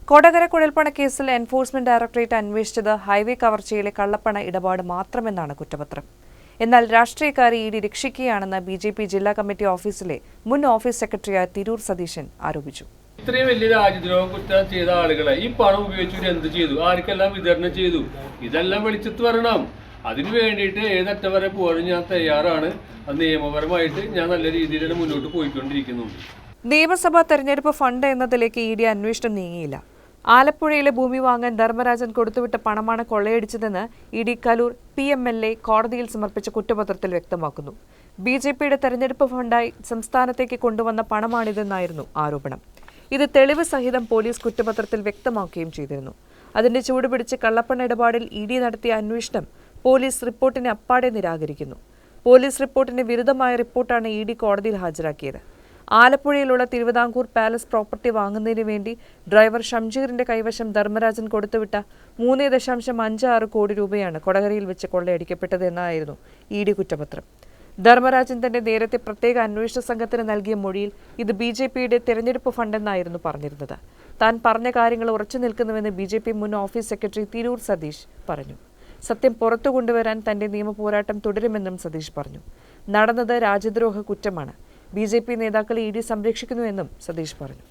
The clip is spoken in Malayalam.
കൊടകര കുഴൽപ്പണ കേസിൽ എൻഫോഴ്സ്മെന്റ് ഡയറക്ടറേറ്റ് അന്വേഷിച്ചത് ഹൈവേ കവർച്ചയിലെ കള്ളപ്പണ ഇടപാട് മാത്രമെന്നാണ് കുറ്റപത്രം. എന്നാൽ രാഷ്ട്രീയക്കാരെ ഇഡി രക്ഷിക്കുകയാണെന്ന് ബിജെപി ജില്ലാ കമ്മിറ്റി ഓഫീസിലെ മുൻ ഓഫീസ് സെക്രട്ടറിയായ തിരൂർ സതീശൻ ആരോപിച്ചു. ഇത്രയും വലിയ രാജ്യദ്രോഹ കുറ്റം ചെയ്ത ആളുകളെ ഈ പണം ഉപയോഗിച്ചിട്ട് എന്ത് ചെയ്തു, ആർക്കെല്ലാം വിതരണം ചെയ്തു, ഇതെല്ലാം വെളിച്ചത്ത് വരണം. അതിനു വേണ്ടിയിട്ട് ഏതറ്റം വരെ പോകാനും ഞാൻ തയ്യാറാണ്. അത് നിയമപരമായിട്ട് ഞാൻ നല്ല രീതിയിലാണ് മുന്നോട്ട് പോയിക്കൊണ്ടിരിക്കുന്നുണ്ട്. നിയമസഭാ തെരഞ്ഞെടുപ്പ് ഫണ്ട് എന്നതിലേക്ക് ഇഡി അന്വേഷണം നീങ്ങിയില്ല. ആലപ്പുഴയിലെ ഭൂമി വാങ്ങാൻ ധർമ്മരാജൻ കൊടുത്തുവിട്ട പണമാണ് കൊള്ളയടിച്ചതെന്ന് ഇഡി കലൂർ PMLA കോടതിയിൽ സമർപ്പിച്ച കുറ്റപത്രത്തിൽ വ്യക്തമാക്കുന്നു. BJPയുടെ തെരഞ്ഞെടുപ്പ് ഫണ്ടായി സംസ്ഥാനത്തേക്ക് കൊണ്ടുവന്ന പണമാണിതെന്നായിരുന്നു ആരോപണം. ഇത് തെളിവ് സഹിതം പോലീസ് കുറ്റപത്രത്തിൽ വ്യക്തമാക്കുകയും ചെയ്തിരുന്നു. അതിന്റെ ചൂടുപിടിച്ച് കള്ളപ്പണ ഇടപാടിൽ ഇഡി നടത്തിയ അന്വേഷണം പോലീസ് റിപ്പോർട്ടിനെ അപ്പാടെ നിരാകരിക്കുന്നു. പോലീസ് റിപ്പോർട്ടിന് വിരുദ്ധമായ റിപ്പോർട്ടാണ് ഇഡി കോടതിയിൽ ഹാജരാക്കിയത്. ആലപ്പുഴയിലുള്ള തിരുവിതാംകൂർ പാലസ് പ്രോപ്പർട്ടി വാങ്ങുന്നതിന് വേണ്ടി ഡ്രൈവർ ഷംജീറിന്റെ കൈവശം ധർമ്മരാജൻ കൊടുത്തുവിട്ട 3.56 കോടി രൂപയാണ് കൊടകരയിൽ വെച്ച് കൊള്ളയടിക്കപ്പെട്ടത് എന്നായിരുന്നു ഇഡി കുറ്റപത്രം. ധർമ്മരാജൻ തന്റെ നേരത്തെ പ്രത്യേക അന്വേഷണ സംഘത്തിന് നൽകിയ മൊഴിയിൽ ഇത് BJPയുടെ തെരഞ്ഞെടുപ്പ് ഫണ്ടെന്നായിരുന്നു പറഞ്ഞിരുന്നത്. താൻ പറഞ്ഞ കാര്യങ്ങൾ ഉറച്ചു നിൽക്കുന്നുവെന്ന് BJP മുൻ ഓഫീസ് സെക്രട്ടറി തിരൂർ സതീഷ് പറഞ്ഞു. സത്യം പുറത്തു കൊണ്ടുവരാൻ തന്റെ നിയമ പോരാട്ടം തുടരുമെന്നും സതീഷ് പറഞ്ഞു. നടന്നത് രാജ്യദ്രോഹ കുറ്റമാണ്. BJP നേതാക്കളെ ഇഡി സംരക്ഷിക്കുന്നുവെന്നും സതീഷ് പറഞ്ഞു.